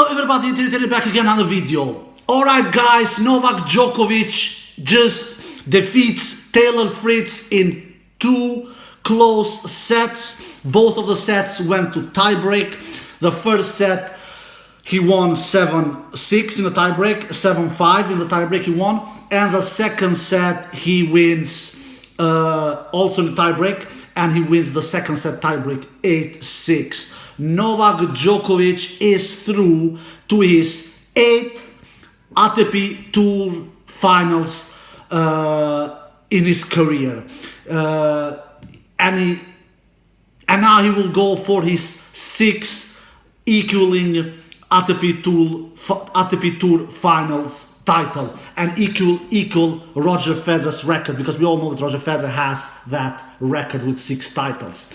Hello everybody, Tiebreak back again on the video. Alright guys, Novak Djokovic just defeats Taylor Fritz in 2 close sets. Both of the sets went to tiebreak. The first set he won 7-6 in the tiebreak, 7-5 in the tiebreak he won. And the second set he wins also in the tiebreak, and he wins the second set tiebreak 8-6. Novak Djokovic is through to his 8th ATP Tour Finals in his career, and now he will go for his 6th equaling ATP Tour Finals title and equal Roger Federer's record, because we all know that Roger Federer has that record with 6 titles.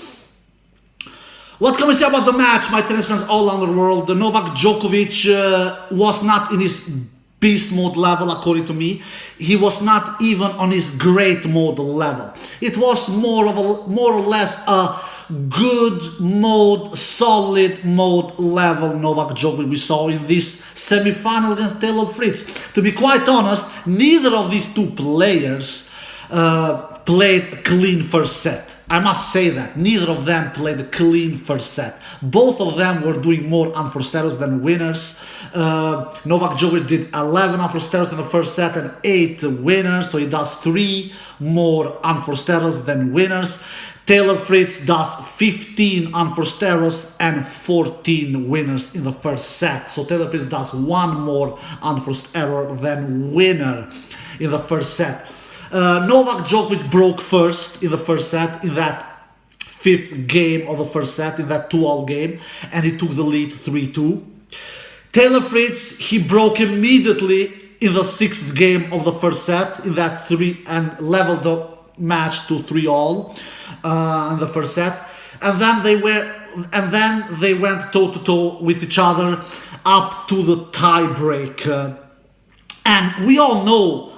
What can we say about the match, my tennis fans all around the world? Novak Djokovic was not in his beast mode level, according to me. He was not even on his great mode level. It was more or less a good mode, solid mode level Novak Djokovic we saw in this semi-final against Taylor Fritz. To be quite honest, neither of these two players played a clean first set. I must say that. Neither of them played a clean first set. Both of them were doing more unforced errors than winners. Novak Djokovic did 11 unforced errors in the first set and 8 winners, so he does 3 more unforced errors than winners. Taylor Fritz does 15 unforced errors and 14 winners in the first set. So Taylor Fritz does 1 more unforced error than winner in the first set. Novak Djokovic broke first in the first set, in that 5th game of the first set, in that 2-all game, and he took the lead 3-2. Taylor Fritz, he broke immediately in the 6th game of the first set, in that 3, and leveled the match to 3-all in the first set, and then they went toe-to-toe with each other up to the tiebreak. And we all know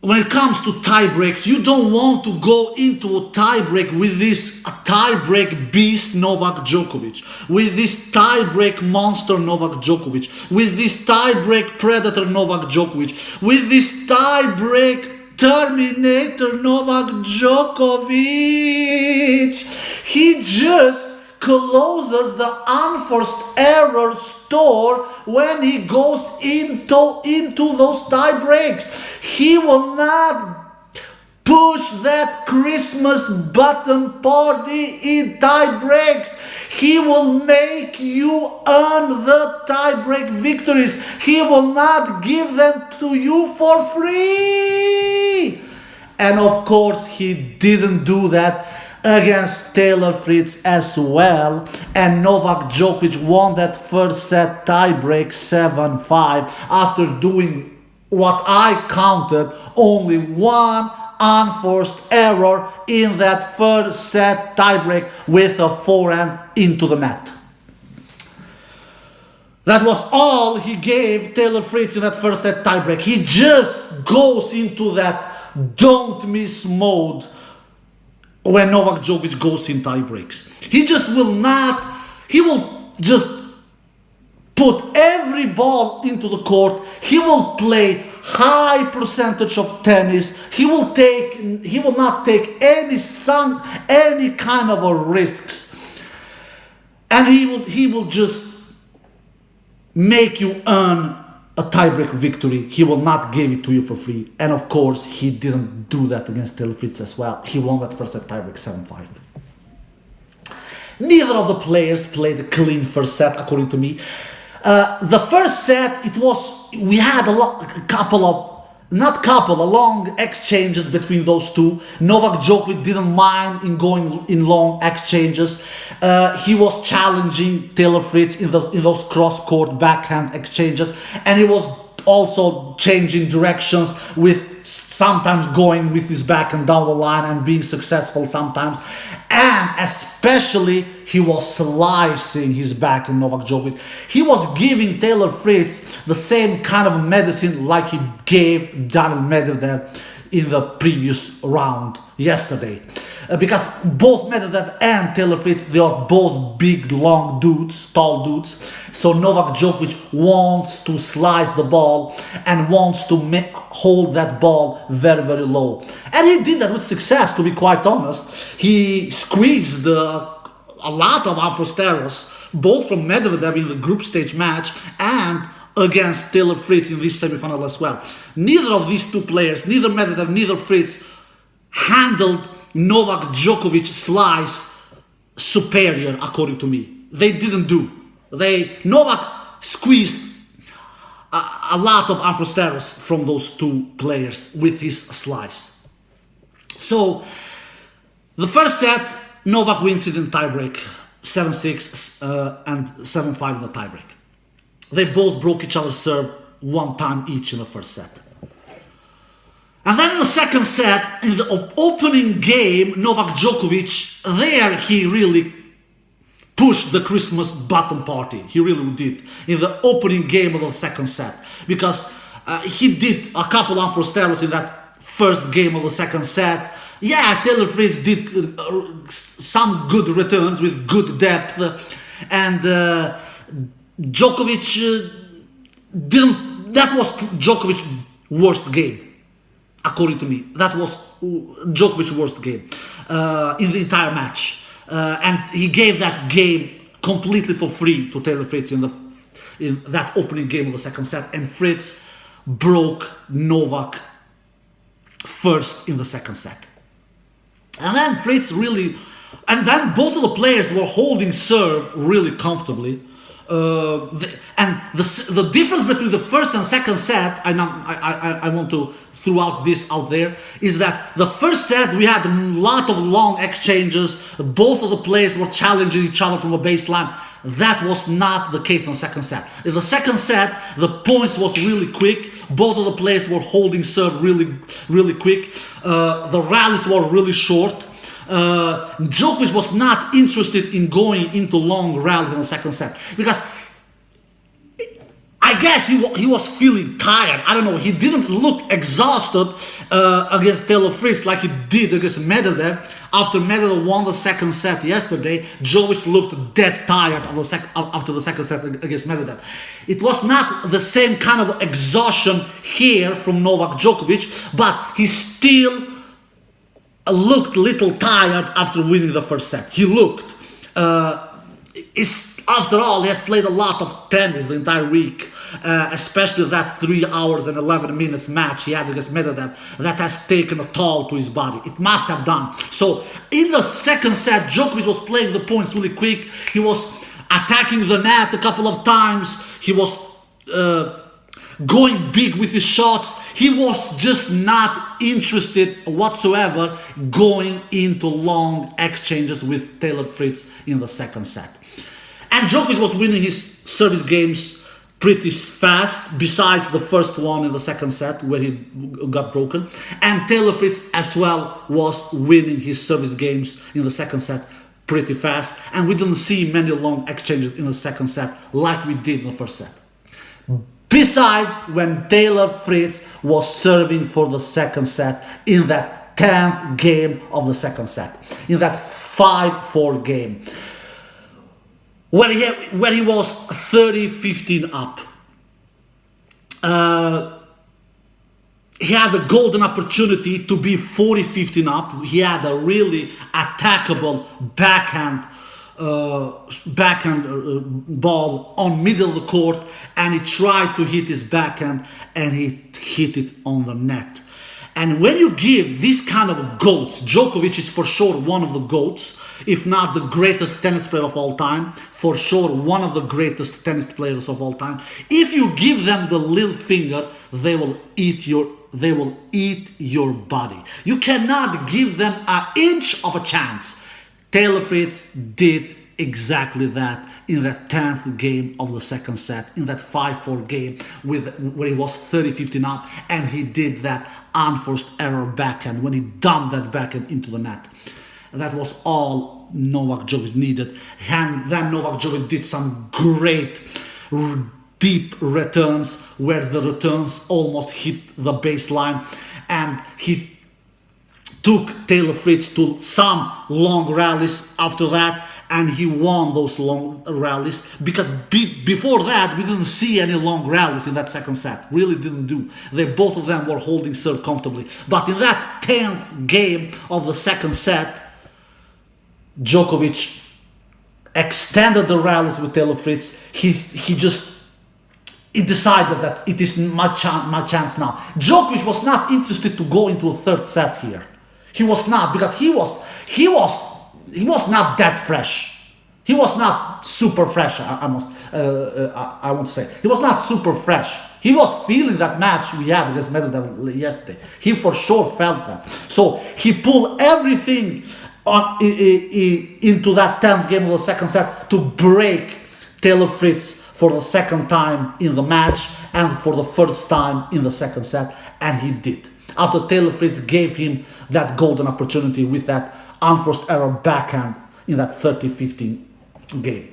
when it comes to tiebreaks, you don't want to go into a tiebreak with this tiebreak beast Novak Djokovic, with this tiebreak monster Novak Djokovic, with this tiebreak predator Novak Djokovic, with this tiebreak Terminator Novak Djokovic. He just closes the unforced error store when he goes into those tie breaks. He will not push that Christmas button party in tie breaks. He will make you earn the tie-break victories. He will not give them to you for free. And of course, he didn't do that against Taylor Fritz as well, and Novak Djokovic won that first set tiebreak 7-5 after doing what I counted only 1 unforced error in that first set tiebreak with a forehand into the net. That was all he gave Taylor Fritz in that first set tiebreak. He just goes into that don't miss mode when Novak Djokovic goes in tie breaks. He will just put every ball into the court. He will play high percentage of tennis. He will not take any kind of a risks. And he will just make you earn a tiebreak victory. He will not give it to you for free. And of course, he didn't do that against Taylor Fritz as well. He won that first set tiebreak 7-5. Neither of the players played a clean first set, according to me. The first set, we had long exchanges between those two. Novak Djokovic didn't mind in going in long exchanges. He was challenging Taylor Fritz in those cross-court backhand exchanges, and he was also changing directions, with sometimes going with his backhand down the line and being successful sometimes. And especially, he was slicing his backhand, Novak Djokovic. He was giving Taylor Fritz the same kind of medicine like he gave Daniil Medvedev in the previous round yesterday. Because both Medvedev and Taylor Fritz, they are both big, long dudes, tall dudes. So Novak Djokovic wants to slice the ball and wants to hold that ball very, very low. And he did that with success, to be quite honest. He squeezed a lot of adversaries, both from Medvedev in the group stage match and against Taylor Fritz in this semifinal as well. Neither of these two players, neither Medvedev, neither Fritz, handled Novak Djokovic slice superior, according to me. They didn't do. Novak squeezed a lot of adversaries from those two players with his slice. So the first set, Novak wins it in tiebreak, 7-6 and 7-5 in the tiebreak. They both broke each other's serve one time each in the first set. And then in the second set, in the opening game, Novak Djokovic, there he really pushed the Christmas button party. He really did in the opening game of the second set, because he did a couple of adversaries in that first game of the second set. Yeah, Taylor Fritz did some good returns with good depth, and Djokovic didn't. That was Djokovic's worst game, according to me. That was Djokovic's worst game in the entire match. And he gave that game completely for free to Taylor Fritz in that opening game of the second set, and Fritz broke Novak first in the second set. And then Fritz really, and then both of the players were holding serve really comfortably. And the difference between the first and second set, I want to throw out this out there, is that the first set we had a lot of long exchanges. Both of the players were challenging each other from a baseline. That was not the case in the second set. In the second set, the points was really quick. Both of the players were holding serve really, really quick. The rallies were really short. Djokovic was not interested in going into long rallies in the second set, because I guess he was feeling tired. I don't know. He didn't look exhausted against Taylor Fritz like he did against Medvedev. After Medvedev won the second set yesterday, Djokovic looked dead tired after the second set against Medvedev. It was not the same kind of exhaustion here from Novak Djokovic, but he still looked a little tired after winning the first set. He looked. After all, he has played a lot of tennis the entire week, especially that 3 hours and 11 minutes match he had against Medvedev. That has taken a toll to his body. It must have done. So in the second set, Djokovic was playing the points really quick. He was attacking the net a couple of times. He was going big with his shots. He was just not interested whatsoever going into long exchanges with Taylor Fritz in the second set. And Djokovic was winning his service games pretty fast, besides the first one in the second set where he got broken. And Taylor Fritz as well was winning his service games in the second set pretty fast. And we didn't see many long exchanges in the second set like we did in the first set. Besides when Taylor Fritz was serving for the second set in that 10th game of the second set, in that 5-4 game, where he was 30-15 up. He had a golden opportunity to be 40-15 up. He had a really attackable backhand ball on middle of the court, and he tried to hit his backhand and he hit it on the net. And when you give these kind of GOATs, Djokovic is for sure one of the GOATs, if not the greatest tennis player of all time, for sure one of the greatest tennis players of all time. If you give them the little finger, they will eat your body. You cannot give them an inch of a chance. Taylor Fritz did exactly that in that 10th game of the second set, in that 5-4 game where he was 30-15 up, and he did that unforced error backhand when he dumped that backhand into the net. And that was all Novak Djokovic needed. And then Novak Djokovic did some great deep returns where the returns almost hit the baseline, and he took Taylor Fritz to some long rallies after that, and he won those long rallies, because before that we didn't see any long rallies in that second set. Really didn't do. Both of them were holding serve comfortably. But in that 10th game of the second set, Djokovic extended the rallies with Taylor Fritz. He decided that it is my chance now. Djokovic was not interested to go into a third set here. He was not, because he was not that fresh. He was not super fresh. I want to say he was not super fresh. He was feeling that match we had against Medvedev yesterday. He for sure felt that. So he pulled everything into that 10th game of the second set to break Taylor Fritz for the second time in the match and for the first time in the second set, and he did. After Taylor Fritz gave him that golden opportunity with that unforced error backhand in that 30-15 game.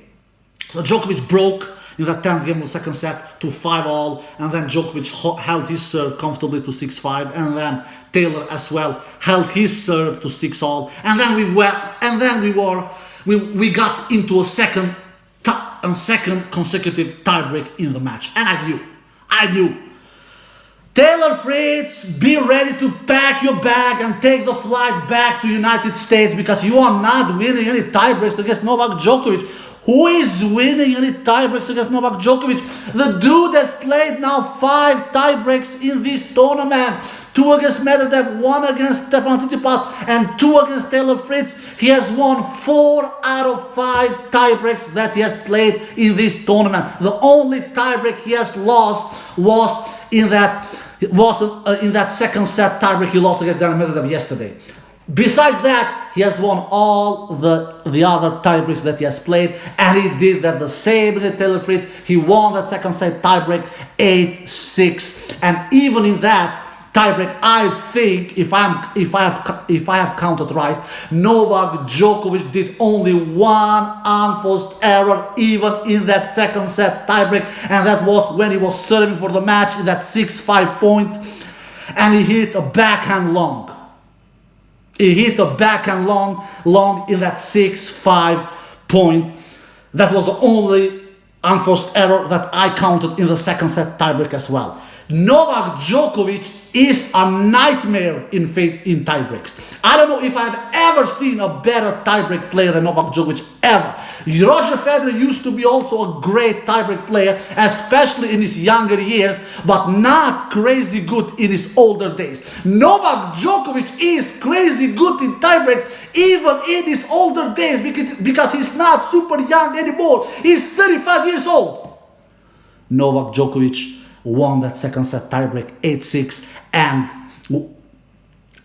So Djokovic broke in that 10th game of the second set to 5-all, and then Djokovic held his serve comfortably to 6-5, and then Taylor as well held his serve to 6-all, and then we got into a second consecutive tiebreak in the match, and I knew. Taylor Fritz, be ready to pack your bag and take the flight back to United States, because you are not winning any tiebreaks against Novak Djokovic. Who is winning any tiebreaks against Novak Djokovic? The dude has played now 5 tiebreaks in this tournament. 2 against Medvedev, 1 against Stefano Tsitsipas, and 2 against Taylor Fritz. He has won 4 out of 5 tiebreaks that he has played in this tournament. The only tiebreak he has lost was in that second set tiebreak he lost against Daniil Medvedev yesterday. Besides that, he has won all the other tiebreaks that he has played, and he did that the same with Taylor Fritz. He won that second set tiebreak 8-6, and even in that tiebreak, I think, if I have counted right, Novak Djokovic did only 1 unforced error even in that second set tiebreak, and that was when he was serving for the match in that 6-5 point, and he hit a backhand long. He hit a backhand long in that 6-5 point. That was the only unforced error that I counted in the second set tiebreak as well. Novak Djokovic is a nightmare in tiebreaks. I don't know if I've ever seen a better tiebreak player than Novak Djokovic, ever. Roger Federer used to be also a great tiebreak player, especially in his younger years, but not crazy good in his older days. Novak Djokovic is crazy good in tiebreaks even in his older days, because he's not super young anymore. He's 35 years old. Novak Djokovic won that second set tiebreak 8-6 and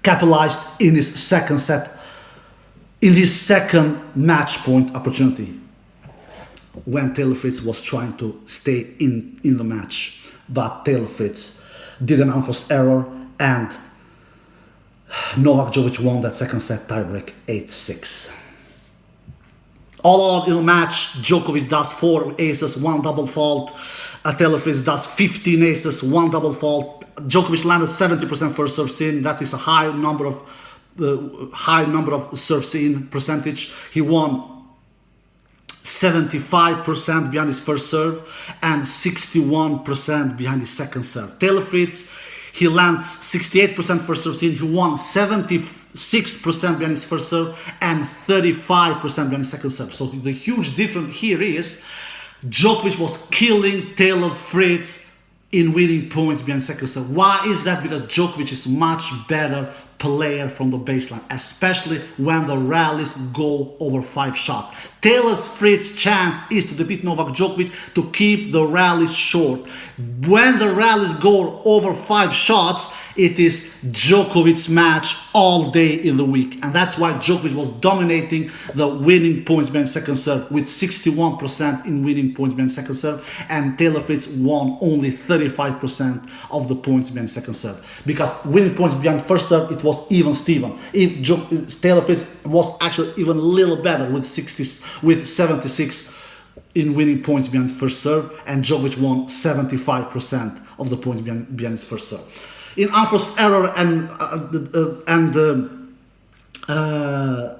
capitalized in his second set, in his second match point opportunity when Taylor Fritz was trying to stay in the match. But Taylor Fritz did an unforced error, and Novak Djokovic won that second set tiebreak 8-6. All out in the match, Djokovic does 4 aces, 1 double fault. Taylor Fritz does 15 aces, 1 double fault. Djokovic landed 70% first serve in. That is a high number of serves in percentage. He won 75% behind his first serve and 61% behind his second serve. Taylor Fritz, he lands 68% first serve in. He won 76% behind his first serve and 35% behind his second serve. So the huge difference here is Djokovic was killing Taylor Fritz in winning points behind second serve. Why is that? Because Djokovic is much better player from the baseline, especially when the rallies go over 5 shots. Taylor Fritz's chance is to defeat Novak Djokovic to keep the rallies short. When the rallies go over 5 shots, it is Djokovic's match all day in the week. And that's why Djokovic was dominating the winning points behind second serve with 61% in winning points behind second serve. And Taylor Fritz won only 35% of the points behind second serve. Because winning points behind first serve, it was even Steven. Taylor Fritz was actually even a little better with 76 in winning points behind first serve, and Djokovic won 75% of the points behind his first serve. In unforced error and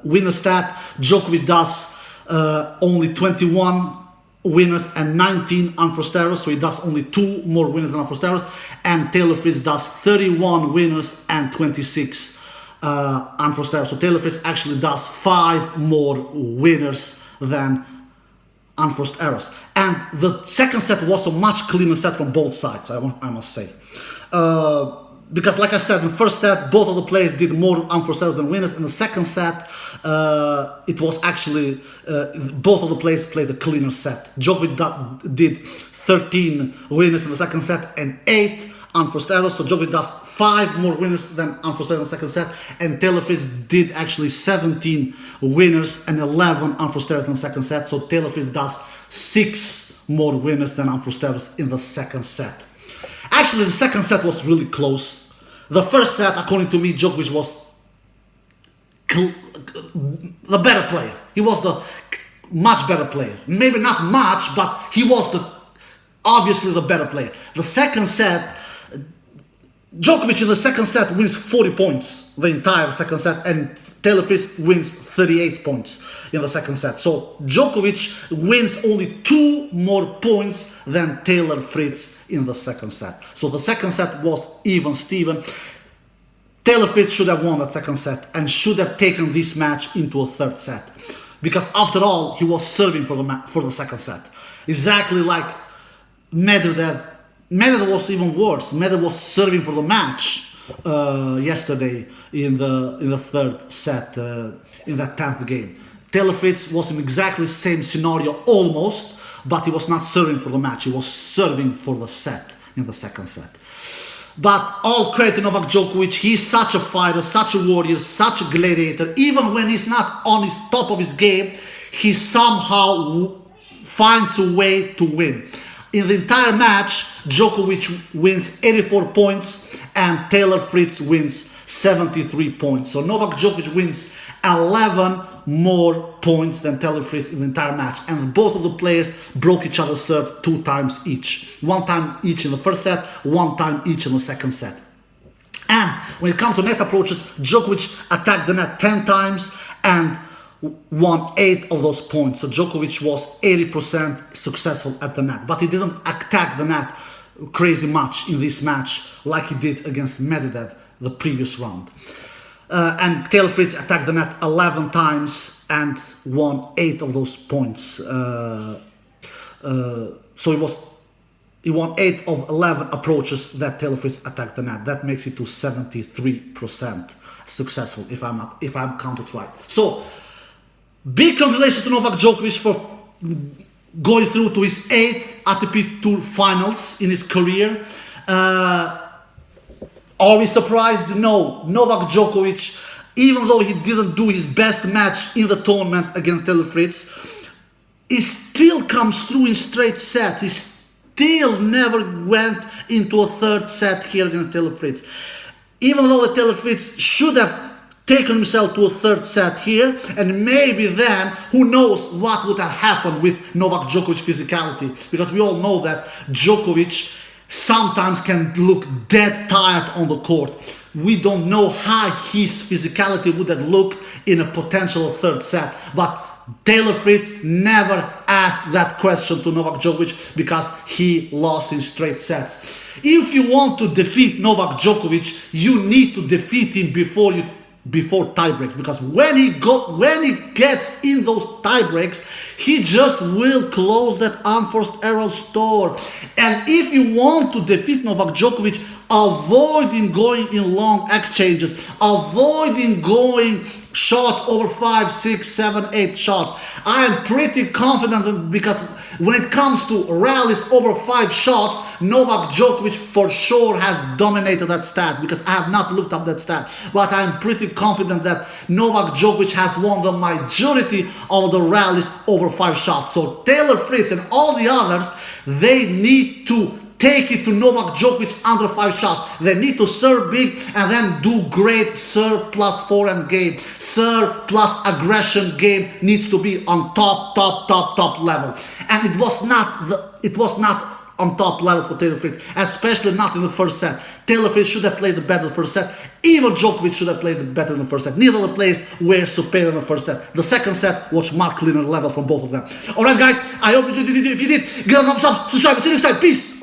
winner stat, Djokovic does only 21 winners and 19 unforced errors, so he does only 2 more winners than unforced errors. And Taylor Fritz does 31 winners and 26 unforced errors. So Taylor Fritz actually does 5 more winners than unforced errors. And the second set was a much cleaner set from both sides, I must say. Because like I said, in the first set, both of the players did more unforced errors than winners. In the second set, it was actually, both of the players played a cleaner set. Djokovic did 13 winners in the second set and 8 unforced errors. So Djokovic does 5 more winners than unforced errors in the second set. And Taylor Fritz did actually 17 winners and 11 unforced errors in the second set. So Taylor Fritz does 6 more winners than unforced errors in the second set. Actually, the second set was really close. The first set, according to me, Djokovic was the better player. He was the much better player. Maybe not much, but he was obviously the better player. The second set, Djokovic in the second set wins 40 points, the entire second set, and Taylor Fritz wins 38 points in the second set. So Djokovic wins only 2 more points than Taylor Fritz in the second set. So the second set was even Steven. Taylor Fritz should have won that second set and should have taken this match into a third set. Because after all, he was serving for the second set. Exactly like Medvedev. Medvedev was even worse. Medvedev was serving for the match yesterday in the third set, in that 10th game. Taylor Fritz was in exactly the same scenario almost, but he was not serving for the match. He was serving for the set in the second set. But all credit to Novak Djokovic. He's such a fighter, such a warrior, such a gladiator. Even when he's not on his top of his game, he somehow finds a way to win. In the entire match, Djokovic wins 84 points and Taylor Fritz wins 73 points. So Novak Djokovic wins 11 more points than Taylor Fritz in the entire match. And both of the players broke each other's serve 2 times each. 1 time each in the first set, 1 time each in the second set. And when it comes to net approaches, Djokovic attacked the net 10 times and won 8 of those points. So Djokovic was 80% successful at the net. But he didn't attack the net crazy much in this match like he did against Medvedev the previous round. And Taylor Fritz attacked the net 11 times and won 8 of those points. So he won 8 of 11 approaches that Taylor Fritz attacked the net. That makes it to 73% successful if I'm counted right. So big congratulations to Novak Djokovic for going through to his 8th ATP Tour Finals in his career. Are we surprised? No. Novak Djokovic, even though he didn't do his best match in the tournament against Taylor Fritz, he still comes through in straight sets. He still never went into a third set here against Taylor Fritz. Even though Taylor Fritz should have taken himself to a third set here, and maybe then, who knows what would have happened with Novak Djokovic physicality, because we all know that Djokovic sometimes can look dead tired on the court. We don't know how his physicality would have looked in a potential third set, but Taylor Fritz never asked that question to Novak Djokovic because he lost in straight sets. If you want to defeat Novak Djokovic, you need to defeat him before tiebreaks, because when he gets in those tiebreaks, he just will close that unforced error store. And if you want to defeat Novak Djokovic, avoiding going in long exchanges, avoiding going shots over 5, 6, 7, 8 shots. I am pretty confident because when it comes to rallies over 5 shots, Novak Djokovic for sure has dominated that stat, because I have not looked up that stat. But I'm pretty confident that Novak Djokovic has won the majority of the rallies over 5 shots. So Taylor Fritz and all the others, they need to take it to Novak Djokovic under 5 shots. They need to serve big and then do great serve plus forehand game. Serve plus aggression game needs to be on top level. And it was not on top level for Taylor Fritz, especially not in the first set. Taylor Fritz should have played the better in the first set. Even Djokovic should have played the better in the first set. Neither of the players were superior in the first set. The second set was much cleaner level from both of them. Alright guys, I hope you did. If you did, give a thumbs up, subscribe, see you next time. Peace!